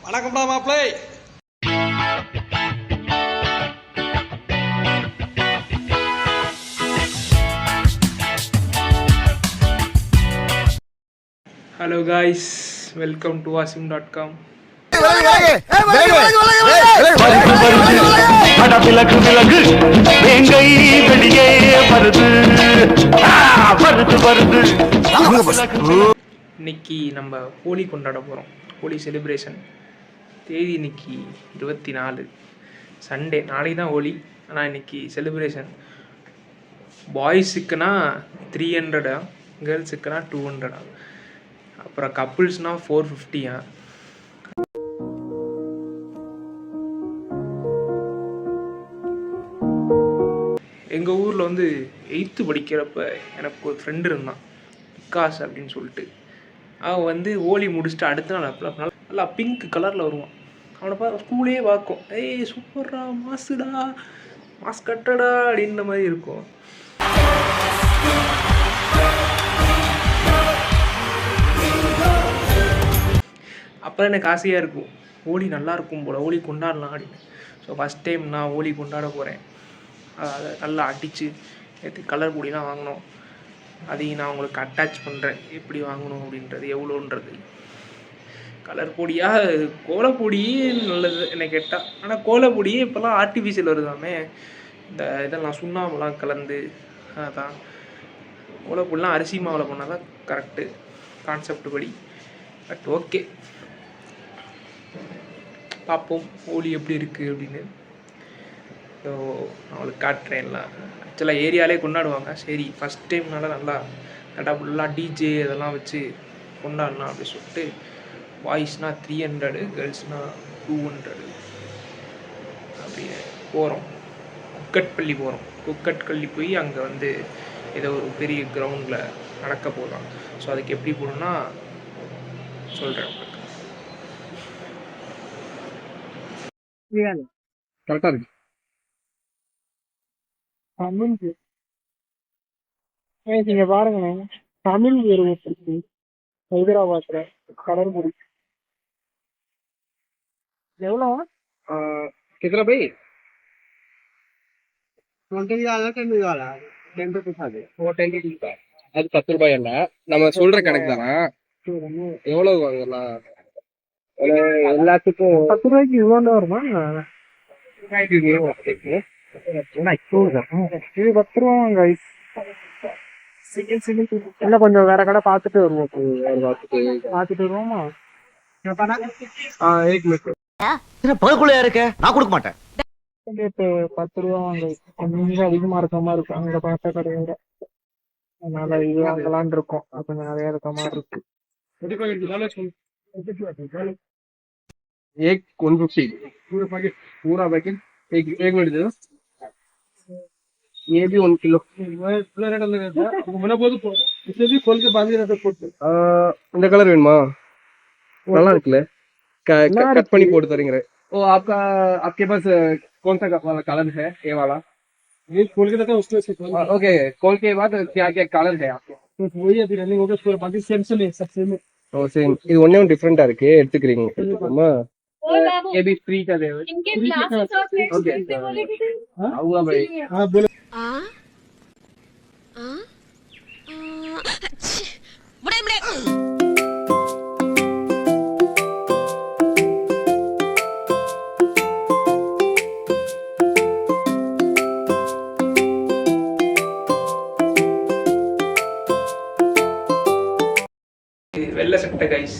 வணக்கம்டா மாப்பிளை. Hello guys, welcome to wasim.com. இன்னைக்கு நம்ம ஹோலி கொண்டாட போகிறோம். ஹோலி செலிப்ரேஷன் தேதி இன்னைக்கு 24 சண்டே. நாளைக்கு தான் ஹோலி, ஆனால் இன்னைக்கு செலிப்ரேஷன். பாய்ஸுக்குன்னா 300, கேர்ள்ஸுக்குன்னா 200, அப்புறம் கப்புள்ஸ்னால் 450. எங்கள் ஊரில் வந்து 8th படிக்கிறப்ப எனக்கு ஒரு ஃப்ரெண்டு இருந்தான், விகாஸ் அப்படின்னு சொல்லிட்டு. அவன் வந்து ஹோலி முடிச்சுட்டு அடுத்த நாள் நல்லா பிங்க் கலரில் வருவான். அவனை ஸ்கூலே பார்க்கும், ஏய் சூப்பர்ரா, மாசுடா, மாஸ் கட்டடா அப்படின்ற மாதிரி இருக்கும். அப்புறம் எனக்கு ஆசையாக இருக்கும், ஹோலி நல்லா இருக்கும் போல், ஹோலி கொண்டாடலாம் அப்படின்னு. ஸோ ஃபஸ்ட் டைம் நான் ஹோலி கொண்டாட போகிறேன். அதை நல்லா அடித்து நேற்று கலர் பொடிலாம் வாங்கினோம். அதையும் நான் உங்களுக்கு அட்டாச் பண்ணுறேன், எப்படி வாங்கணும் அப்படின்றது, எவ்வளோன்றது. கலர் பொடியா கோலப்பொடியே நல்லது என்னை கேட்டால். ஆனால் கோலப்பொடியே இப்போல்லாம் ஆர்டிஃபிஷியல் வருதாமே, இந்த இதெல்லாம் சுண்ணாம்பெல்லாம் கலந்து. அதான் கோலப்பொடிலாம் அரிசி மாவில் பண்ணால் தான் கரெக்டு கான்செப்ட் படி. பட் ஓகே, பார்ப்போம் ஹோலி எப்படி இருக்குது அப்படின்னு. ஸோ நான் அவளுக்கு காட்டுறேன்லாம். ஆக்சுவலாக ஏரியாலே கொண்டாடுவாங்க. சரி ஃபஸ்ட் டைம்னால நல்லா ஃபுல்லாக டிஜே இதெல்லாம் வச்சு கொண்டாடலாம் அப்படி சொல்லிட்டு. பாய்ஸ்னால் 300, கேர்ள்ஸ்னால் 200 அப்படின்னு போகிறோம். குக்கட்பள்ளி போகிறோம். குக்கட்பள்ளி போய் அங்கே வந்து ஏதோ ஒரு பெரிய கிரவுண்டில் நடக்க போகலாம். ஸோ அதுக்கு எப்படி போகணுன்னா சொல்கிறேன் உங்களுக்கு. கரெக்டா இருக்கு. தமிழ் நீங்க பாருங்களேன், தமிழ் இருக்கு ஹைதராபாத்ல கடற்குடி. எவ்வளோ? कितना भाई? 20 वाला 10 वाला 10 रुपीस ஆகுது. ஓ 10 रुपीस. அது 10 ரூபாய் இல்ல, நம்ம சொல்ற கணக்கு தானா? எவ்வளவு வாங்கலாம்? எல்லாத்துக்கும் 10 ரூபாய்க்கு இவ்வளோ வருமா? இது 10 ரூபா கைஸ். இல்லை கொஞ்சம் வேற கடை பார்த்துட்டு வருவோம். பார்த்துட்டு வருவோமா? एक मिनट. பகுக்குள்ளையா இருக்க, நான் கொடுக்க மாட்டேன். 10 ரூபா வாங்க, கொஞ்சம் அதிகமா இருக்க மாதிரி இருக்கும் அங்க பார்த்த கடையை விட. அதனால இது வாங்கலான் இருக்கோம். கொஞ்சம் நிறைய இருக்க மாதிரி இருக்கு. एक 150 पूरा पैकेट, पूरा पैकेट. एक मिनट दे दो. ये भी 1 किलो. पूरा रेट अलग है. मैंने बोल दो इसे भी खोल के बांध के रखो. இந்த கலர் வேணுமா? நல்லா இருக்குல, कट பண்ணி போட்டு தரீங்க. ओ आपका आपके पास कौन सा वाला कलर है? ये वाला ये खोल के देखो उसको. ओके, खोल के बाद क्या क्या कलर है आपके? तो वही अभी रनिंग हो गया पूरा, बाकी सेम सेम है, सब सेम है. ओ सेम. இது ஒண்ணே டிஃபரண்டா இருக்கு, எடுத்துக்கிறீங்க. அம்மா ये भी फ्री का दे. इनके ग्लासेस और प्लेट्स कैसे बोले थे? आऊंगा भाई. हां बोलो. बड़े बड़े வெள்ளை சட்டை கைஸ்.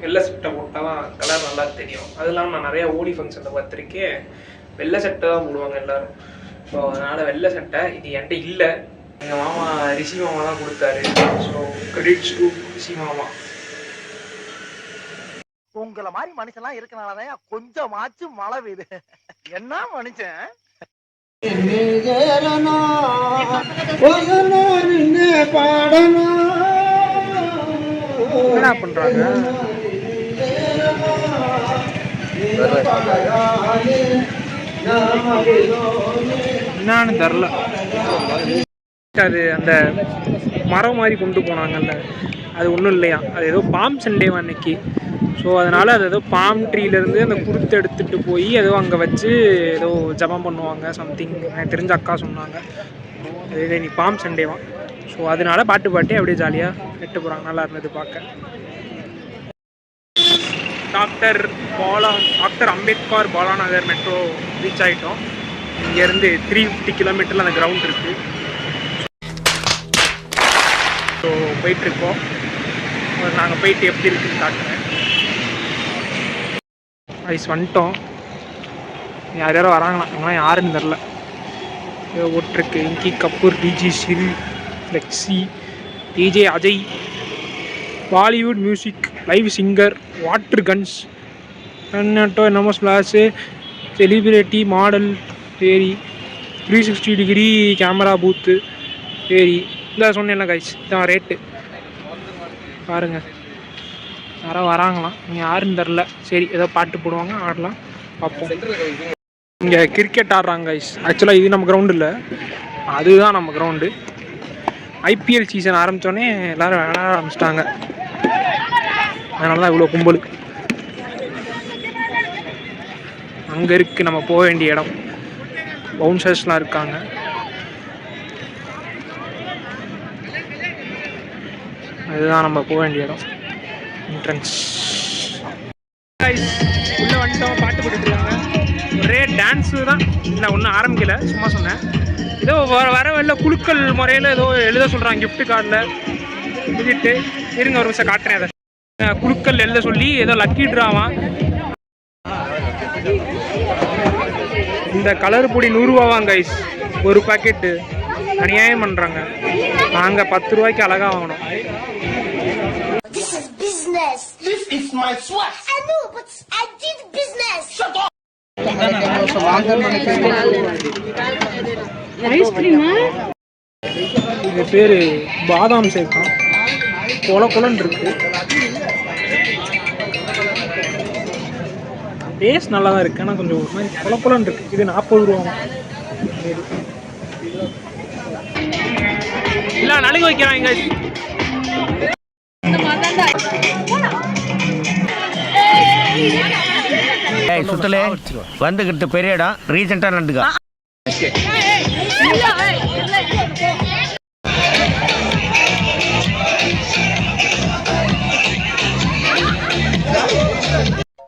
வெள்ளை சட்டை போட்டால் தான் கலர் நல்லா தெரியும். அது இல்லாமல் நான் நிறையா ஹோலி ஃபங்க்ஷனில் பார்த்துருக்கேன், வெள்ளை சட்டை தான் போடுவாங்க எல்லோரும். ஸோ அதனால் வெள்ளை சட்டை இது என்கிட்ட இல்லை. எங்கள் மாமா ரிஷி மாமா தான் கொடுத்தாரு. ஸோ கிரெடிட்ஸ் டு ரிஷி மாமா. உங்களை மாதிரி மனுஷன்லாம் இருக்கனாலதான் கொஞ்சமாச்சும் மழை பெய்யுது. என்ன மனுஷன் என்ன பண்றாங்க? என்னன்னு தெரில. அது அந்த மரம் மாதிரி கொண்டு போனாங்கல்ல, அது ஒன்றும் இல்லையா, அது ஏதோ பாம் சண்டே அன்னைக்கு ஸோ அதனால் அது ஏதோ பாம் ட்ரீலேருந்து அந்த குருத்தை எடுத்துகிட்டு போய் ஏதோ அங்கே வச்சு ஏதோ ஜபம் பண்ணுவாங்க சம்திங். எனக்கு தெரிஞ்ச அக்கா சொன்னாங்க. இது நீ பாம் சண்டேவான். ஸோ அதனால பாட்டு அப்படியே ஜாலியாக எட்டு போகிறாங்க. நல்லா இருந்தது பார்க்க. டாக்டர் அம்பேத்கர் பாலாநகர் மெட்ரோ ரீச் ஆகிட்டோம். இங்கேருந்து 350 கிலோமீட்டரில் அந்த கிரவுண்ட் இருக்குது. ஸோ போயிட்டுருக்கோம். நாங்கள் போயிட்டு எப்படி இருக்குன்னு காட்டுறேன். ஐஸ் வந்துட்டோம். யார் யாரோ வராங்களாம். அவங்களாம் யாருன்னு தெரில. ஏதோ ஓட்டிருக்கு. இங்கி கபூர், டிஜி ஷில், flexi, DJ Ajay, Bollywood music, live singer, water guns, கன்னட்டோ என்னமோ ஸ்லாஷு, செலிபிரிட்டி, மாடல், சரி 360 டிகிரி கேமரா பூத்து, சரி இந்த சொன்னேன்ல கைஸ் இதான் ரேட்டு பாருங்கள். யாரோ வராங்களாம். நீங்கள் யாருன்னு தெரில. சரி ஏதோ பாட்டு போடுவாங்க, ஆடலாம், பார்ப்போம். இங்கே கிரிக்கெட் ஆடுறாங்க கைஸ். ஆக்சுவலாக இது நம்ம கிரவுண்டு இல்லை, அதுதான் நம்ம கிரவுண்டு. ஐபிஎல் சீசன் ஆரம்பித்தோடனே எல்லோரும் விளையாட ஆரம்பிச்சிட்டாங்க. அதனால தான் இவ்வளோ கும்பல். அங்கே இருக்குது நம்ம போக வேண்டிய இடம். பவுன்சர்ஸ்லாம் இருக்காங்க. அதுதான் நம்ம போக வேண்டிய இடம், என்ட்ரன்ஸ். உள்ளே வந்துட்டோம். பாட்டு போட்டுட்ருக்காங்க. ஒரே டான்ஸு தான். நான் ஒன்றும் ஆரம்பிக்கலை, சும்மா சொன்னேன். ஏதோ வர வெளில குழுக்கள் முறையில் ஏதோ எழுத சொல்கிறாங்க கிஃப்ட் கார்டில் எழுதிட்டு. இருங்க ஒரு நிமிஷம் காட்டுறேன். அதை குழுக்கள் எழுத சொல்லி ஏதோ லக்கி ட்ராவான். இந்த கலர் பொடி 100 ரூபாவாங்க கைஸ் ஒரு பாக்கெட்டு. அநியாயம் பண்ணுறாங்க. நாங்கள் 10 ரூபாய்க்கு அழகாக வாங்கினோம். This is my swag. I know, but I did business. Shut up. ஐஸ்கிரீமா? இது பேர் பாதாம் சேர்க்கும். கொலன்னு இருக்கு. டேஸ்ட் நல்லா தான் இருக்குது. ஆனால் கொஞ்சம் ஒரு மாதிரி கொலன்னு இருக்குது. இது 40 ரூபா. இல்லை நாளைக்கு வைக்கிறாங்க. சுத்தலே வந்துகிட்டு பெரிய இடம் ரீசெண்டாக நடந்துக்கா.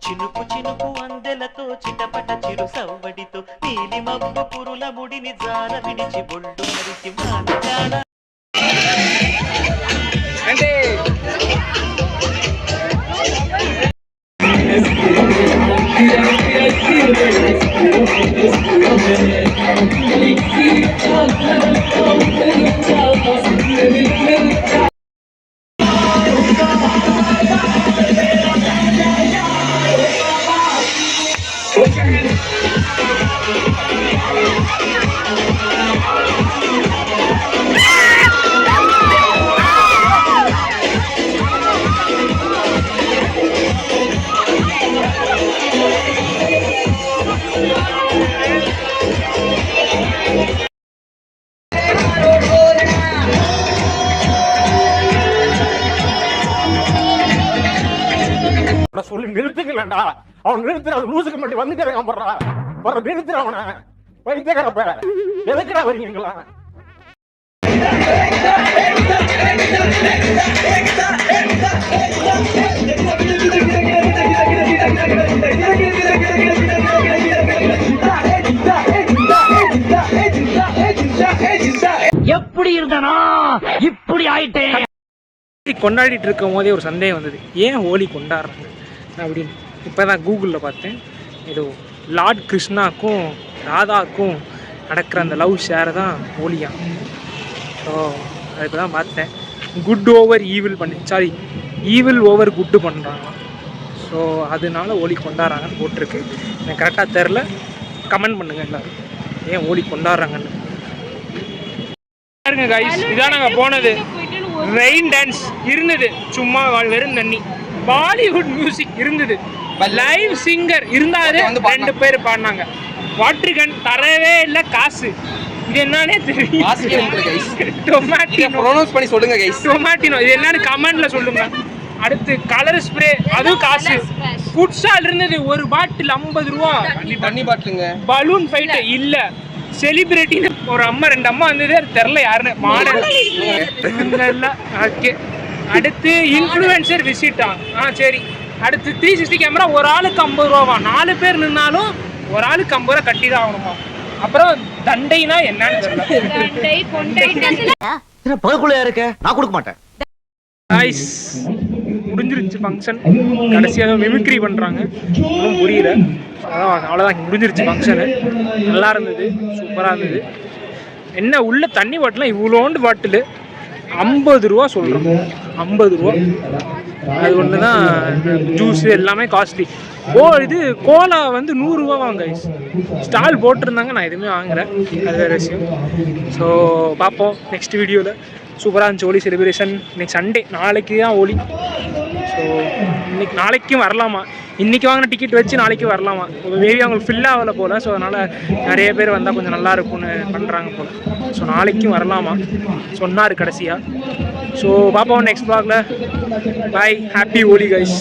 చినుకు చినుకు అందెలతో చిటపట చిరు సవ్వడితో నీలి మబ్బు పురుల ముడిని జార విడిచి బొళ్ళు మరిచి మానగాడ சொல்லி நிறுத்துக்கலடா. அவன் நிறுத்துற லூசுக்கு மட்டும் வந்துக்கிறேன். போடுறா நிறுத்துற அவனை. வைத்தியக்காரப்ப எதுக்குடா வரீங்களா? எப்படி இருந்தானா இப்படி ஆயிட்டேன். கொண்டாடிட்டு இருக்கும் போதே ஒரு சந்தேகம் வந்தது, ஏன் ஹோலி கொண்டாடுறாங்க அப்படின்னு. இப்போ தான் கூகுளில் பார்த்தேன். ஏதோ லார்ட் கிருஷ்ணாக்கும் ராதாவுக்கும் நடக்கிற அந்த லவ் ஷேரை தான் ஹோலியா. ஸோ அதுக்கு தான் பார்த்தேன். Good over evil evil over good பண்ணுறாங்க. ஸோ அதனால ஹோலி கொண்டாடுறாங்கன்னு போட்டிருக்கு. எனக்கு கரெக்டாக தெரில. கமெண்ட் பண்ணுங்கள் எல்லோரும் ஏன் ஹோலி கொண்டாடுறாங்கன்னு. பாருங்க கைஸ், இதான் நாங்கள் போனது. ரெயின் டான்ஸ் இருந்தது, சும்மா வெறும் தண்ணி. பாலிவுட் மியூசிக் இருந்தது, லைவ் சிங்கர் இருந்தாரு, 2 பேர் பாடினாங்க. வாட்டர் கன் தரவே இல்லை காசு. இது என்னன்னே தெரியும். டொமேட்டினோ இது என்னன்னு கமெண்ட்ல சொல்லுங்க. அடுத்து கலர் ஸ்ப்ரே, அதுவும் காசு. ஃபுட் ஸ்டால் இருந்தது, ஒரு பாட்டில் 50 ரூபா. தண்ணி பாட்டிலுங்க. பலூன் ஃபைட் இல்ல, செலிபிரிட்டி ஒரு அம்மா 2 அம்மா வந்தது, தெரில யாருன்னு, மாடல் இல்ல. ஓகே, அடுத்து இன்ஃப்ளூயன்சர் விசிட்டா. சரி. அடுத்து 360 கேமரா, ஒரு ஆளுக்கு 50 ரூபாவா. 4 பேர் நின்னாலும் ஒரு ஆளுக்கு 50 ரூபா கட்டி தான் ஆகணுமா. அப்புறம் தண்டைனா என்னன்னு தெரியல. பகக்குள்ளையா இருக்க, நான் கொடுக்க மாட்டேன். ஐஸ் முடிஞ்சிருச்சு ஃபங்க்ஷன். கடைசியாக மிமிக்ரி பண்ணுறாங்க, ஒன்றும் புரியல. அவ்வளோதான், முடிஞ்சிருச்சு ஃபங்க்ஷனு. நல்லா இருந்தது, சூப்பராக இருந்தது. என்ன உள்ள தண்ணி பாட்டிலாம் இவ்வளோண்டு பாட்டிலு 50 ரூபா சொல்கிறோம். 50 ரூபா. அது ஒன்று தான். ஜூஸு எல்லாமே காஸ்ட்லி. இது கோலா வந்து 100 ரூபா வாங்க. ஸ்டால் போட்டிருந்தாங்க, நான் எதுவுமே வாங்குறேன், அது வேறு விஷயம். ஸோ பார்ப்போம் நெக்ஸ்ட் வீடியோவில். சூப்பராக இருந்துச்சு ஹோலி செலிப்ரேஷன். இன்னைக்கு சண்டே, நாளைக்கு தான் ஹோலி. ஸோ நாளைக்கும் வரலாமா, இன்றைக்கி வாங்கின டிக்கெட் வச்சு நாளைக்கு வரலாமா. மேபி அவங்களுக்கு ஃபில் ஆகலை போல். ஸோ அதனால் நிறைய பேர் வந்தால் கொஞ்சம் நல்லா இருக்கும்னு பண்ணுறாங்க போல். ஸோ நாளைக்கும் வரலாமா சொன்னார் கடைசியாக. ஸோ பார்ப்போம் நெக்ஸ்ட் வ்ளாகில். பாய், ஹாப்பி ஹோலி கைஸ்.